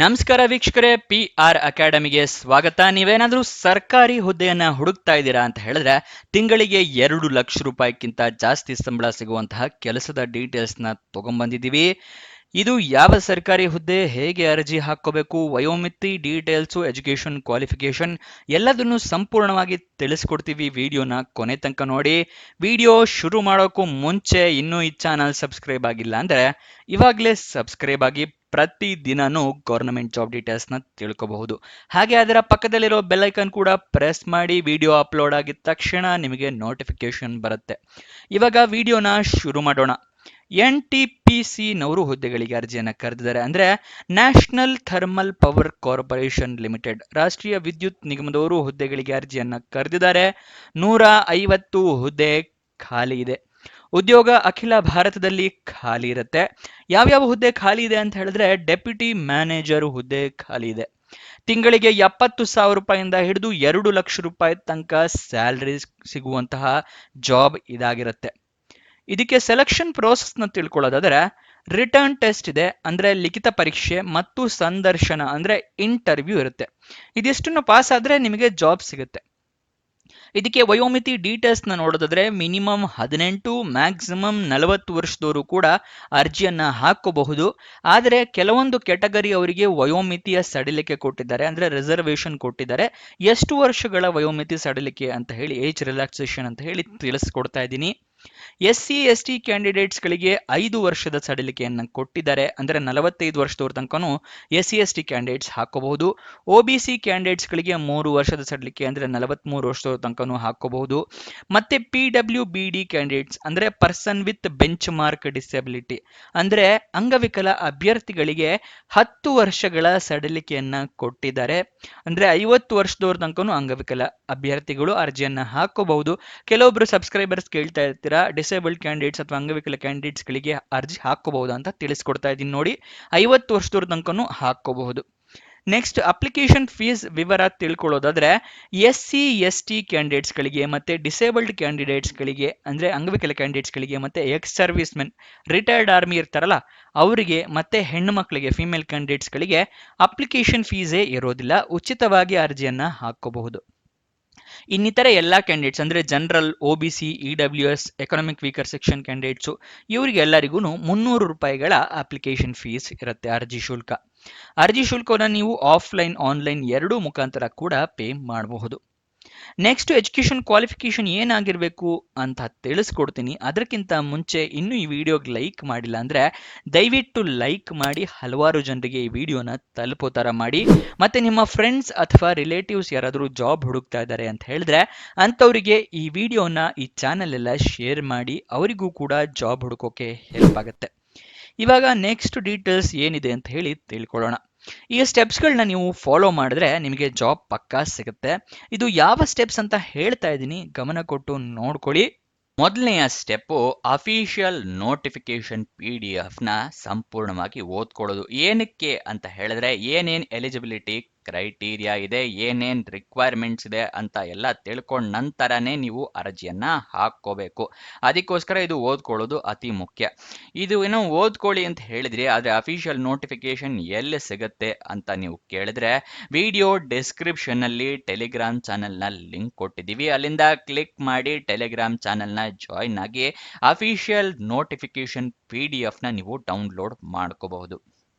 ನಮಸ್ಕಾರ ವೀಕ್ಷಕರೇ, PR ಅಕಾಡೆಮಿಗೆ ಸ್ವಾಗತ. ನೀವೇನಾದ್ರೂ ಸರ್ಕಾರಿ ಹುದ್ದೆಯನ್ನ ಹುಡುಕ್ತಾ ಇದ್ದೀರಾ ಅಂತ ಹೇಳಿದ್ರೆ ತಿಂಗಳಿಗೆ 2 ಲಕ್ಷ ರೂಪಾಯಿಗಿಂತ ಜಾಸ್ತಿ ಸಂಬಳ ಸಿಗುವಂತಹ ಕೆಲಸದ ಡೀಟೇಲ್ಸ್ನ ತಗೊಂಡ್ಬಂದಿದ್ದೀವಿ. ಇದು ಯಾವ ಸರ್ಕಾರಿ ಹುದ್ದೆ, ಹೇಗೆ ಅರ್ಜಿ ಹಾಕೋಬೇಕು, ವಯೋಮಿತಿ, ಡೀಟೇಲ್ಸು, ಎಜುಕೇಶನ್, ಕ್ವಾಲಿಫಿಕೇಶನ್ ಎಲ್ಲದನ್ನು ಸಂಪೂರ್ಣವಾಗಿ ತಿಳಿಸ್ಕೊಡ್ತೀವಿ. ವಿಡಿಯೋನ ಕೊನೆ ತನಕ ನೋಡಿ. ವಿಡಿಯೋ ಶುರು ಮಾಡೋಕ್ಕೂ ಮುಂಚೆ ಇನ್ನೂ ಈ ಚಾನಲ್ ಸಬ್ಸ್ಕ್ರೈಬ್ ಆಗಿಲ್ಲ ಅಂದರೆ ಇವಾಗಲೇ ಸಬ್ಸ್ಕ್ರೈಬ್ ಆಗಿ. ಪ್ರತಿ ದಿನನೂ ಗೌರ್ನಮೆಂಟ್ ಜಾಬ್ ಡೀಟೇಲ್ಸ್ನ ತಿಳ್ಕೋಬಹುದು. ಹಾಗೆ ಅದರ ಪಕ್ಕದಲ್ಲಿರೋ ಬೆಲ್ ಐಕನ್ ಕೂಡ ಪ್ರೆಸ್ ಮಾಡಿ. ವಿಡಿಯೋ ಅಪ್ಲೋಡ್ ಆಗಿದ ತಕ್ಷಣ ನಿಮಗೆ ನೋಟಿಫಿಕೇಶನ್ ಬರುತ್ತೆ. ಇವಾಗ ವಿಡಿಯೋನ ಶುರು ಮಾಡೋಣ. NTPC ನವರು ಹುದ್ದೆಗಳಿಗೆ ಅರ್ಜಿಯನ್ನು ಕರೆದಿದ್ದಾರೆ. ಅಂದರೆ national thermal power corporation limited, ರಾಷ್ಟ್ರೀಯ ವಿದ್ಯುತ್ ನಿಗಮದವರು ಹುದ್ದೆಗಳಿಗೆ ಅರ್ಜಿಯನ್ನು ಕರೆದಿದ್ದಾರೆ. 150 ಹುದ್ದೆ ಖಾಲಿ ಇದೆ. ಉದ್ಯೋಗ ಅಖಿಲ ಭಾರತದಲ್ಲಿ ಖಾಲಿ ಇರುತ್ತೆ. ಯಾವ್ಯಾವ ಹುದ್ದೆ ಖಾಲಿ ಇದೆ ಅಂತ ಹೇಳಿದ್ರೆ, ಡೆಪ್ಯೂಟಿ ಮ್ಯಾನೇಜರ್ ಹುದ್ದೆ ಖಾಲಿ ಇದೆ. ತಿಂಗಳಿಗೆ 70,000 ರೂಪಾಯಿಂದ ಹಿಡಿದು 2 ಲಕ್ಷ ರೂಪಾಯಿ ತನಕ ಸ್ಯಾಲರಿ ಸಿಗುವಂತಹ ಜಾಬ್ ಇದಾಗಿರುತ್ತೆ. ಇದಕ್ಕೆ ಸೆಲೆಕ್ಷನ್ ಪ್ರೋಸೆಸ್ನ ತಿಳ್ಕೊಳ್ಳೋದಾದ್ರೆ, ರಿಟರ್ನ್ ಟೆಸ್ಟ್ ಇದೆ, ಅಂದ್ರೆ ಲಿಖಿತ ಪರೀಕ್ಷೆ, ಮತ್ತು ಸಂದರ್ಶನ ಅಂದ್ರೆ ಇಂಟರ್ವ್ಯೂ ಇರುತ್ತೆ. ಇದಿಷ್ಟನ್ನು ಪಾಸ್ ಆದ್ರೆ ನಿಮಗೆ ಜಾಬ್ ಸಿಗುತ್ತೆ. ಇದಕ್ಕೆ ವಯೋಮಿತಿ ಡೀಟೇಲ್ಸ್ನ ನೋಡೋದಾದ್ರೆ ಮಿನಿಮಮ್ 18, ಮ್ಯಾಕ್ಸಿಮಮ್ 40 ವರ್ಷದವರು ಕೂಡ ಅರ್ಜಿಯನ್ನ ಹಾಕೋಬಹುದು. ಆದರೆ ಕೆಲವೊಂದು ಕೆಟಗರಿ ಅವರಿಗೆ ವಯೋಮಿತಿಯ ಸಡಿಲಿಕೆ ಕೊಟ್ಟಿದ್ದಾರೆ, ಅಂದ್ರೆ ರಿಸರ್ವೇಶನ್ ಕೊಟ್ಟಿದ್ದಾರೆ. ಎಷ್ಟು ವರ್ಷಗಳ ವಯೋಮಿತಿ ಸಡಿಲಿಕೆ ಅಂತ ಹೇಳಿ, ಏಜ್ ರಿಲ್ಯಾಕ್ಸೇಷನ್ ಅಂತ ಹೇಳಿ ತಿಳಿಸ್ಕೊಡ್ತಾ ಇದ್ದೀನಿ. SC/ST ಕ್ಯಾಂಡಿಡೇಟ್ಸ್ಗಳಿಗೆ 5 ವರ್ಷದ ಸಡಿಲಿಕೆಯನ್ನು ಕೊಟ್ಟಿದ್ದಾರೆ. ಅಂದರೆ 45 ವರ್ಷದವ್ರ ತನಕನೂ SC/ST ಕ್ಯಾಂಡಿಡೇಟ್ಸ್ ಹಾಕೋಬಹುದು. OBC ಕ್ಯಾಂಡಿಡೇಟ್ಸ್ಗಳಿಗೆ 3 ವರ್ಷದ ಸಡಿಲಿಕೆ, ಅಂದರೆ 43 ವರ್ಷದವ್ರ ತನಕನೂ ಹಾಕೋಬಹುದು. ಮತ್ತೆ PWBD ಕ್ಯಾಂಡಿಡೇಟ್ಸ್, ಅಂದರೆ person with bench mark disability, ಅಂದರೆ ಅಂಗವಿಕಲ ಅಭ್ಯರ್ಥಿಗಳಿಗೆ 10 ವರ್ಷಗಳ ಸಡಿಲಿಕೆಯನ್ನ ಕೊಟ್ಟಿದ್ದಾರೆ. ಅಂದರೆ 50 ವರ್ಷದವ್ರ ತನಕನೂ ಅಂಗವಿಕಲ ಅಭ್ಯರ್ಥಿಗಳು ಅರ್ಜಿಯನ್ನ ಹಾಕೋಬಹುದು. ಕೆಲವೊಬ್ರು ಸಬ್ಸ್ಕ್ರೈಬರ್ಸ್ ಕೇಳ್ತಾ ಇರ್ತೀರಾ, ಡಿಸೇಬಲ್ಡ್ ಕ್ಯಾಂಡಿಡೇಟ್ಸ್ ಅಥವಾ ಅಂಗವಿಕಲ ಕ್ಯಾಂಡಿಡೇಟ್ಸ್ಗಳಿಗೆ ಅರ್ಜಿ ಹಾಕೋಬಹುದು ಅಂತ ತಿಳಿಸ್ಕೊಡ್ತಾ ಇದ್ದೀನಿ ನೋಡಿ. 50 ವರ್ಷದವ್ರ ತನಕನೂ ಹಾಕೋಬಹುದು. ನೆಕ್ಸ್ಟ್, ಅಪ್ಲಿಕೇಶನ್ ಫೀಸ್ ವಿವರ ತಿಳ್ಕೊಳ್ಳೋದಾದ್ರೆ, SC/ST ಕ್ಯಾಂಡಿಡೇಟ್ಸ್ಗಳಿಗೆ ಮತ್ತೆ ಡಿಸೇಬಲ್ಡ್ ಕ್ಯಾಂಡಿಡೇಟ್ಸ್ಗಳಿಗೆ, ಅಂದ್ರೆ ಅಂಗವಿಕಲ ಕ್ಯಾಂಡಿಡೇಟ್ಸ್ಗಳಿಗೆ ಮತ್ತೆ ex service men, retired army ಇರ್ತಾರಲ್ಲ ಅವರಿಗೆ, ಮತ್ತೆ ಹೆಣ್ಣು ಮಕ್ಕಳಿಗೆ, ಫಿಮೇಲ್ ಕ್ಯಾಂಡಿಡೇಟ್ಸ್ಗಳಿಗೆ ಅಪ್ಲಿಕೇಶನ್ ಫೀಸೇ ಇರೋದಿಲ್ಲ. ಉಚಿತವಾಗಿ ಅರ್ಜಿಯನ್ನ ಹಾಕೋಬಹುದು. ಇನ್ನಿತರ ಎಲ್ಲ ಕ್ಯಾಂಡಿಡೇಟ್ಸ್, ಅಂದರೆ general, OBC, EWS, economic weaker section candidates, ಇವರಿಗೆಲ್ಲರಿಗೂ 300 ರೂಪಾಯಿಗಳ ಅಪ್ಲಿಕೇಶನ್ ಫೀಸ್ ಇರುತ್ತೆ, ಅರ್ಜಿ ಶುಲ್ಕ. ಅರ್ಜಿ ಶುಲ್ಕವನ್ನು ನೀವು ಆಫ್ಲೈನ್, ಆನ್ಲೈನ್ ಎರಡೂ ಮುಖಾಂತರ ಕೂಡ ಪೇ ಮಾಡಬಹುದು. ನೆಕ್ಸ್ಟ್, ಎಜುಕೇಶನ್ ಕ್ವಾಲಿಫಿಕೇಶನ್ ಏನಾಗಿರಬೇಕು ಅಂತ ತಿಳಿಸ್ಕೊಡ್ತೀನಿ. ಅದಕ್ಕಿಂತ ಮುಂಚೆ ಇನ್ನೂ ಈ ವಿಡಿಯೋಗೆ ಲೈಕ್ ಮಾಡಿಲ್ಲ ಅಂದರೆ ದಯವಿಟ್ಟು ಲೈಕ್ ಮಾಡಿ, ಹಲವಾರು ಜನರಿಗೆ ಈ ವಿಡಿಯೋನ ತಲುಪೋ ಥರ ಮಾಡಿ. ಮತ್ತು ನಿಮ್ಮ ಫ್ರೆಂಡ್ಸ್ ಅಥವಾ ರಿಲೇಟಿವ್ಸ್ ಯಾರಾದರೂ ಜಾಬ್ ಹುಡುಕ್ತಾ ಇದ್ದಾರೆ ಅಂತ ಹೇಳಿದ್ರೆ ಅಂಥವರಿಗೆ ಈ ವಿಡಿಯೋನ, ಈ ಚಾನಲ್ ಎಲ್ಲ ಶೇರ್ ಮಾಡಿ. ಅವರಿಗೂ ಕೂಡ ಜಾಬ್ ಹುಡುಕೋಕೆ ಹೆಲ್ಪ್ ಆಗುತ್ತೆ. ಇವಾಗ ನೆಕ್ಸ್ಟ್ ಡೀಟೇಲ್ಸ್ ಏನಿದೆ ಅಂತ ಹೇಳಿ ತಿಳ್ಕೊಳ್ಳೋಣ. ಈ ಸ್ಟೆಪ್ಸ್ಗಳನ್ನ ನೀವು ಫಾಲೋ ಮಾಡಿದ್ರೆ ನಿಮಗೆ ಜಾಬ್ ಪಕ್ಕಾ ಸಿಗುತ್ತೆ. ಇದು ಯಾವ ಸ್ಟೆಪ್ಸ್ ಅಂತ ಹೇಳ್ತಾ ಇದ್ದೀನಿ, ಗಮನ ಕೊಟ್ಟು ನೋಡ್ಕೊಳ್ಳಿ. ಮೊದಲನೆಯ ಸ್ಟೆಪ್ಪು, ಅಫಿಷಿಯಲ್ ನೋಟಿಫಿಕೇಶನ್ PDF ನ ಸಂಪೂರ್ಣವಾಗಿ ಓದ್ಕೊಳ್ಳೋದು. ಏನಕ್ಕೆ ಅಂತ ಹೇಳಿದ್ರೆ, ಏನೇನು ಎಲಿಜಿಬಿಲಿಟಿ ಕ್ರೈಟೀರಿಯಾ ಇದೆ, ಏನೇನು ರಿಕ್ವೈರ್ಮೆಂಟ್ಸ್ ಇದೆ ಅಂತ ಎಲ್ಲ ತಿಳ್ಕೊಂಡ ನಂತರನೇ ನೀವು ಅರ್ಜಿಯನ್ನ ಹಾಕೋಬೇಕು. ಅದಕ್ಕೋಸ್ಕರ ಇದು ಓದ್ಕೊಳ್ಳೋದು ಅತಿ ಮುಖ್ಯ. ಇದು ಏನೋ ಓದ್ಕೊಳ್ಳಿ ಅಂತ ಹೇಳಿದ್ರಿ, ಆದರೆ ಅಫಿಷಿಯಲ್ ನೋಟಿಫಿಕೇಶನ್ ಎಲ್ಲಿ ಸಿಗುತ್ತೆ ಅಂತ ನೀವು ಕೇಳಿದ್ರೆ, ವಿಡಿಯೋ ಡಿಸ್ಕ್ರಿಪ್ಷನ್ನಲ್ಲಿ ಟೆಲಿಗ್ರಾಮ್ ಚಾನಲ್ನ ಲಿಂಕ್ ಕೊಟ್ಟಿದ್ದೀವಿ. ಅಲ್ಲಿಂದ ಕ್ಲಿಕ್ ಮಾಡಿ ಟೆಲಿಗ್ರಾಮ್ ಚಾನಲ್ನ ಜಾಯಿನ್ ಆಗಿ ಅಫಿಷಿಯಲ್ ನೋಟಿಫಿಕೇಶನ್ PDF ನ ನೀವು ಡೌನ್ಲೋಡ್ ಮಾಡ್ಕೋಬಹುದು.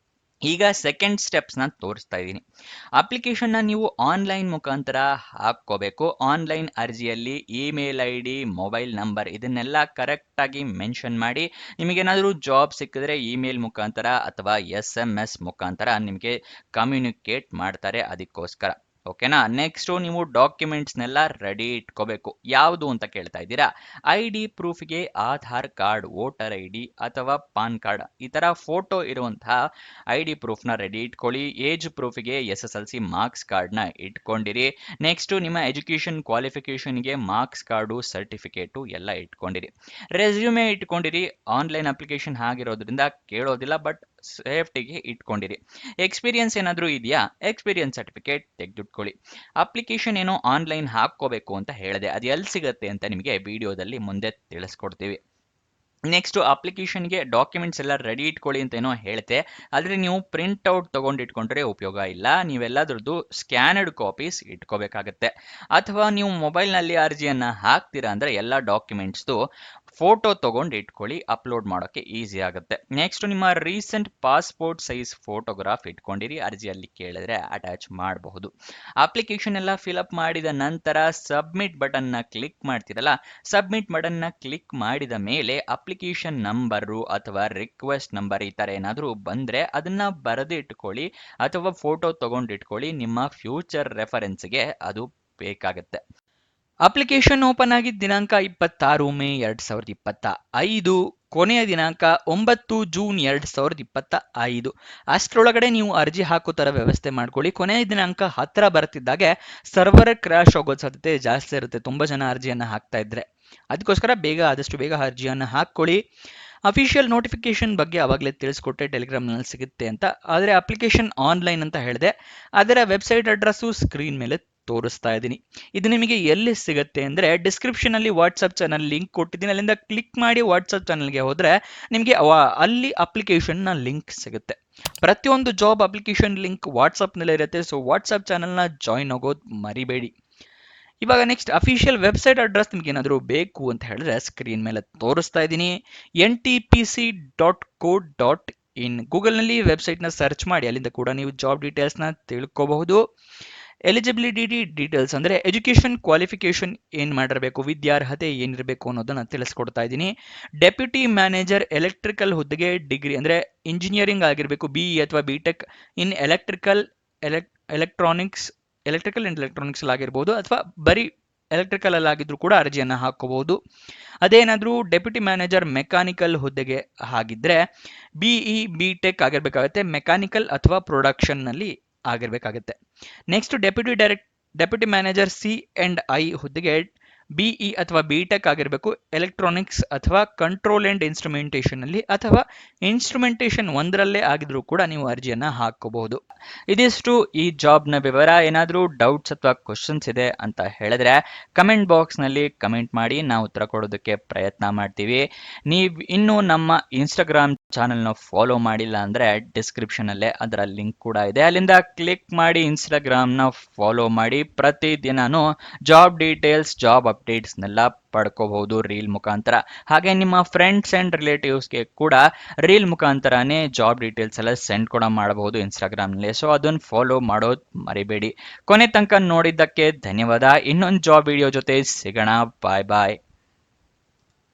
ಈಗ ಸೆಕೆಂಡ್ ಸ್ಟೆಪ್ಸ್ನ ತೋರಿಸ್ತಾ ಇದ್ದೀನಿ. ಅಪ್ಲಿಕೇಶನ್ನ ನೀವು ಆನ್ಲೈನ್ ಮುಖಾಂತರ ಹಾಕ್ಕೋಬೇಕು. ಆನ್ಲೈನ್ ಅರ್ಜಿಯಲ್ಲಿ ಇಮೇಲ್ ID, ಮೊಬೈಲ್ ನಂಬರ್ ಇದನ್ನೆಲ್ಲ ಕರೆಕ್ಟಾಗಿ ಮೆನ್ಷನ್ ಮಾಡಿ. ನಿಮಗೇನಾದರೂ ಜಾಬ್ ಸಿಕ್ಕಿದ್ರೆ ಇಮೇಲ್ ಮುಖಾಂತರ ಅಥವಾ SMS ಮುಖಾಂತರ ನಿಮಗೆ ಕಮ್ಯುನಿಕೇಟ್ ಮಾಡ್ತಾರೆ, ಅದಕ್ಕೋಸ್ಕರ. ಓಕೆನಾ. ನೆಕ್ಸ್ಟು, ನೀವು ಡಾಕ್ಯುಮೆಂಟ್ಸ್ನೆಲ್ಲ ರೆಡಿ ಇಟ್ಕೋಬೇಕು. ಯಾವುದು ಅಂತ ಕೇಳ್ತಾ ಇದ್ದೀರಾ? ID ಪ್ರೂಫ್ಗೆ ಆಧಾರ್ ಕಾರ್ಡ್, ವೋಟರ್ ID ಅಥವಾ ಪಾನ್ ಕಾರ್ಡ್, ಈ ಥರ ಫೋಟೋ ಇರುವಂತಹ ID ಪ್ರೂಫ್ನ ರೆಡಿ ಇಟ್ಕೊಳ್ಳಿ. ಏಜ್ ಪ್ರೂಫ್ಗೆ SSLC ಮಾರ್ಕ್ಸ್ ಕಾರ್ಡ್ನ ಇಟ್ಕೊಂಡಿರಿ. ನೆಕ್ಸ್ಟು, ನಿಮ್ಮ ಎಜುಕೇಷನ್ ಕ್ವಾಲಿಫಿಕೇಷನ್ಗೆ ಮಾರ್ಕ್ಸ್ ಕಾರ್ಡು, ಸರ್ಟಿಫಿಕೇಟು ಎಲ್ಲ ಇಟ್ಕೊಂಡಿರಿ. ರೆಸ್ಯೂಮೆ ಇಟ್ಕೊಂಡಿರಿ. ಆನ್ಲೈನ್ ಅಪ್ಲಿಕೇಶನ್ ಆಗಿರೋದ್ರಿಂದ ಕೇಳೋದಿಲ್ಲ, ಬಟ್ ಸೇಫ್ಟಿಗೆ ಇಟ್ಕೊಂಡಿರಿ. ಎಕ್ಸ್ಪೀರಿಯನ್ಸ್ ಏನಾದರೂ ಇದೆಯಾ? ಎಕ್ಸ್ಪೀರಿಯನ್ಸ್ ಸರ್ಟಿಫಿಕೇಟ್ ತೆಗೆದಿಟ್ಕೊಳ್ಳಿ. ಅಪ್ಲಿಕೇಶನ್ ಏನೋ ಆನ್ಲೈನ್ ಹಾಕ್ಕೋಬೇಕು ಅಂತ ಹೇಳಿದೆ, ಅದು ಎಲ್ಲಿ ಸಿಗುತ್ತೆ ಅಂತ ನಿಮಗೆ ವಿಡಿಯೋದಲ್ಲಿ ಮುಂದೆ ತಿಳಿಸ್ಕೊಡ್ತೀವಿ. ನೆಕ್ಸ್ಟ್ ಅಪ್ಲಿಕೇಶನ್ಗೆ ಡಾಕ್ಯುಮೆಂಟ್ಸ್ ಎಲ್ಲ ರೆಡಿ ಇಟ್ಕೊಳ್ಳಿ ಅಂತ ಏನೋ ಹೇಳ್ತೆ, ಆದರೆ ನೀವು ಪ್ರಿಂಟ್ ಔಟ್ ತೊಗೊಂಡು ಇಟ್ಕೊಂಡ್ರೆ ಉಪಯೋಗ ಇಲ್ಲ. ನೀವೆಲ್ಲದ್ರದ್ದು ಸ್ಕ್ಯಾನರ್ಡ್ ಕಾಪೀಸ್ ಇಟ್ಕೋಬೇಕಾಗತ್ತೆ. ಅಥವಾ ನೀವು ಮೊಬೈಲ್ನಲ್ಲಿ ಅರ್ಜಿಯನ್ನು ಹಾಕ್ತೀರಾ ಅಂದರೆ ಎಲ್ಲ ಡಾಕ್ಯುಮೆಂಟ್ಸ್ದು ಫೋಟೋ ತೊಗೊಂಡು ಇಟ್ಕೊಳ್ಳಿ, ಅಪ್ಲೋಡ್ ಮಾಡೋಕ್ಕೆ ಈಸಿ ಆಗುತ್ತೆ. ನೆಕ್ಸ್ಟ್ ನಿಮ್ಮ ರೀಸೆಂಟ್ ಪಾಸ್ಪೋರ್ಟ್ ಸೈಜ್ ಫೋಟೋಗ್ರಾಫ್ ಇಟ್ಕೊಂಡಿರಿ, ಅರ್ಜಿಯಲ್ಲಿ ಕೇಳಿದ್ರೆ ಅಟ್ಯಾಚ್ ಮಾಡಬಹುದು. ಅಪ್ಲಿಕೇಶನ್ ಎಲ್ಲ ಫಿಲಪ್ ಮಾಡಿದ ನಂತರ ಸಬ್ಮಿಟ್ ಬಟನ್ನ ಕ್ಲಿಕ್ ಮಾಡ್ತೀರಲ್ಲ, ಸಬ್ಮಿಟ್ ಬಟನ್ನ ಕ್ಲಿಕ್ ಮಾಡಿದ ಮೇಲೆ ಅಪ್ಲಿಕೇಶನ್ ನಂಬರು ಅಥವಾ ರಿಕ್ವೆಸ್ಟ್ ನಂಬರ್ ಈ ಥರ ಏನಾದರೂ ಬಂದರೆ ಅದನ್ನು ಬರೆದು ಇಟ್ಕೊಳ್ಳಿ ಅಥವಾ ಫೋಟೋ ತೊಗೊಂಡು ಇಟ್ಕೊಳ್ಳಿ, ನಿಮ್ಮ ಫ್ಯೂಚರ್ ರೆಫರೆನ್ಸ್ಗೆ ಅದು ಬೇಕಾಗುತ್ತೆ. ಅಪ್ಲಿಕೇಶನ್ ಓಪನ್ ಆಗಿದ್ದ ದಿನಾಂಕ 26 ಮೇ 2025, ಕೊನೆಯ ದಿನಾಂಕ 9 ಜೂನ್ 2025. ಅಷ್ಟರೊಳಗಡೆ ನೀವು ಅರ್ಜಿ ಹಾಕೋ ಥರ ವ್ಯವಸ್ಥೆ ಮಾಡ್ಕೊಳ್ಳಿ. ಕೊನೆಯ ದಿನಾಂಕ ಹತ್ತಿರ ಬರ್ತಿದ್ದಾಗೆ ಸರ್ವರ್ ಕ್ರ್ಯಾಶ್ ಆಗೋ ಸಾಧ್ಯತೆ ಜಾಸ್ತಿ ಇರುತ್ತೆ, ತುಂಬ ಜನ ಅರ್ಜಿಯನ್ನು ಹಾಕ್ತಾ ಇದ್ರೆ. ಅದಕ್ಕೋಸ್ಕರ ಆದಷ್ಟು ಬೇಗ ಅರ್ಜಿಯನ್ನು ಹಾಕ್ಕೊಳ್ಳಿ. ಅಫಿಷಿಯಲ್ ನೋಟಿಫಿಕೇಶನ್ ಬಗ್ಗೆ ಆವಾಗಲೇ ತಿಳಿಸ್ಕೊಟ್ಟೆ, ಟೆಲಿಗ್ರಾಮ್ನಲ್ಲಿ ಸಿಗುತ್ತೆ ಅಂತ. ಆದರೆ ಅಪ್ಲಿಕೇಶನ್ ಆನ್ಲೈನ್ ಅಂತ ಹೇಳಿದೆ, ಅದರ ವೆಬ್ಸೈಟ್ ಅಡ್ರೆಸ್ಸು ಸ್ಕ್ರೀನ್ ಮೇಲೆ ತೋರಿಸ್ತಾ ಇದ್ದೀನಿ. ಇದು ನಿಮಗೆ ಎಲ್ಲಿ ಸಿಗುತ್ತೆ ಅಂದರೆ ಡಿಸ್ಕ್ರಿಪ್ಷನಲ್ಲಿ ವಾಟ್ಸಪ್ ಚಾನಲ್ ಲಿಂಕ್ ಕೊಟ್ಟಿದ್ದೀನಿ, ಅಲ್ಲಿಂದ ಕ್ಲಿಕ್ ಮಾಡಿ ವಾಟ್ಸಪ್ ಚಾನಲ್ಗೆ ಹೋದರೆ ನಿಮಗೆ ಅಲ್ಲಿ ಅಪ್ಲಿಕೇಶನ್ನ ಲಿಂಕ್ ಸಿಗುತ್ತೆ. ಪ್ರತಿಯೊಂದು ಜಾಬ್ ಅಪ್ಲಿಕೇಶನ್ ಲಿಂಕ್ ವಾಟ್ಸಪ್ನಲ್ಲೇ ಇರುತ್ತೆ, ಸೊ ವಾಟ್ಸಪ್ ಚಾನಲ್ನ ಜಾಯಿನ್ ಆಗೋದು ಮರಿಬೇಡಿ. ಇವಾಗ ನೆಕ್ಸ್ಟ್ ಅಫಿಷಿಯಲ್ ವೆಬ್ಸೈಟ್ ಅಡ್ರೆಸ್ ನಿಮ್ಗೆ ಏನಾದರೂ ಬೇಕು ಅಂತ ಹೇಳಿದ್ರೆ ಸ್ಕ್ರೀನ್ ಮೇಲೆ ತೋರಿಸ್ತಾ ಇದ್ದೀನಿ, ntpc.co.in. ಗೂಗಲ್ನಲ್ಲಿ ವೆಬ್ಸೈಟ್ನ ಸರ್ಚ್ ಮಾಡಿ, ಅಲ್ಲಿಂದ ಕೂಡ ನೀವು ಜಾಬ್ ಡೀಟೇಲ್ಸ್ನ ತಿಳ್ಕೋಬಹುದು. ಎಲಿಜಿಬಿಲಿಟಿ ಡೀಟೇಲ್ಸ್ ಅಂದರೆ ಎಜುಕೇಷನ್ ಕ್ವಾಲಿಫಿಕೇಷನ್ ಏನು ಮಾಡಿರಬೇಕು, ವಿದ್ಯಾರ್ಹತೆ ಏನಿರಬೇಕು ಅನ್ನೋದನ್ನು ತಿಳಿಸ್ಕೊಡ್ತಾ ಇದ್ದೀನಿ. ಡೆಪ್ಯೂಟಿ ಮ್ಯಾನೇಜರ್ ಎಲೆಕ್ಟ್ರಿಕಲ್ ಹುದ್ದೆಗೆ ಡಿಗ್ರಿ ಅಂದರೆ ಇಂಜಿನಿಯರಿಂಗ್ ಆಗಿರಬೇಕು, BE ಅಥವಾ BTech in electronics and electronics ಆಗಿರ್ಬೋದು, ಅಥವಾ ಬರೀ ಎಲೆಕ್ಟ್ರಿಕಲ್ ಅಲ್ಲಿ ಆಗಿದ್ರು ಕೂಡ ಅರ್ಜಿಯನ್ನು ಹಾಕೋಬಹುದು. ಅದೇನಾದರೂ ಡೆಪ್ಯೂಟಿ ಮ್ಯಾನೇಜರ್ ಮೆಕ್ಯಾನಿಕಲ್ ಹುದ್ದೆಗೆ ಆಗಿದ್ರೆ BE BTech ಆಗಿರ್ಬೇಕಾಗತ್ತೆ, ಮೆಕ್ಯಾನಿಕಲ್ ಅಥವಾ ಪ್ರೊಡಕ್ಷನ್ನಲ್ಲಿ ಆಗಿರ್ಬೇಕಾಗತ್ತೆ. ನೆಕ್ಸ್ಟ್ ಡೆಪ್ಯೂಟಿ ಮ್ಯಾನೇಜರ್ C&I ಹುದ್ದೆಗೆ BE ಅಥವಾ BTech ಆಗಿರಬೇಕು, ಎಲೆಕ್ಟ್ರಾನಿಕ್ಸ್ ಅಥವಾ ಕಂಟ್ರೋಲ್ ಅಂಡ್ ಇನ್ಸ್ಟ್ರುಮೆಂಟೇಷನ್ ಅಲ್ಲಿ ಅಥವಾ ಇನ್ಸ್ಟ್ರುಮೆಂಟೇಷನ್ ಒಂದರಲ್ಲೇ ಆಗಿದ್ರೂ ಕೂಡ ನೀವು ಅರ್ಜಿಯನ್ನು ಹಾಕೋಬಹುದು. ಇದಿಷ್ಟು ಈ ಜಾಬ್ನ ವಿವರ. ಏನಾದರೂ ಡೌಟ್ಸ್ ಅಥವಾ ಕ್ವಶನ್ಸ್ ಇದೆ ಅಂತ ಹೇಳಿದ್ರೆ ಕಮೆಂಟ್ ಬಾಕ್ಸ್ನಲ್ಲಿ ಕಮೆಂಟ್ ಮಾಡಿ, ನಾವು ಉತ್ತರ ಕೊಡೋದಕ್ಕೆ ಪ್ರಯತ್ನ ಮಾಡ್ತೀವಿ. ನೀವು ಇನ್ನೂ ನಮ್ಮ ಇನ್ಸ್ಟಾಗ್ರಾಮ್ ಚಾನಲ್ನ ಫಾಲೋ ಮಾಡಿಲ್ಲ ಅಂದರೆ ಡಿಸ್ಕ್ರಿಪ್ಷನಲ್ಲೇ ಅದರ ಲಿಂಕ್ ಕೂಡ ಇದೆ, ಅಲ್ಲಿಂದ ಕ್ಲಿಕ್ ಮಾಡಿ ಇನ್ಸ್ಟಾಗ್ರಾಮ್ನ ಫಾಲೋ ಮಾಡಿ. ಪ್ರತಿದಿನನೂ ಜಾಬ್ ಡೀಟೇಲ್ಸ್, ಜಾಬ್ ಅಪ್ಡೇಟ್ಸ್ನೆಲ್ಲ ಪಡ್ಕೋಬಹುದು ರೀಲ್ ಮುಖಾಂತರ. ಹಾಗೆ ನಿಮ್ಮ ಫ್ರೆಂಡ್ಸ್ ಆ್ಯಂಡ್ ರಿಲೇಟಿವ್ಸ್ಗೆ ಕೂಡ ರೀಲ್ ಮುಖಾಂತರನೇ ಜಾಬ್ ಡೀಟೇಲ್ಸ್ ಎಲ್ಲ ಸೆಂಡ್ ಕೂಡ ಮಾಡಬಹುದು ಇನ್ಸ್ಟಾಗ್ರಾಮ್ನಲ್ಲಿ. ಸೊ ಅದನ್ನು ಫಾಲೋ ಮಾಡೋದು ಮರಿಬೇಡಿ. ಕೊನೆ ತನಕ ನೋಡಿದ್ದಕ್ಕೆ ಧನ್ಯವಾದ. ಇನ್ನೊಂದು ಜಾಬ್ ವಿಡಿಯೋ ಜೊತೆ ಸಿಗೋಣ. ಬಾಯ್ ಬಾಯ್.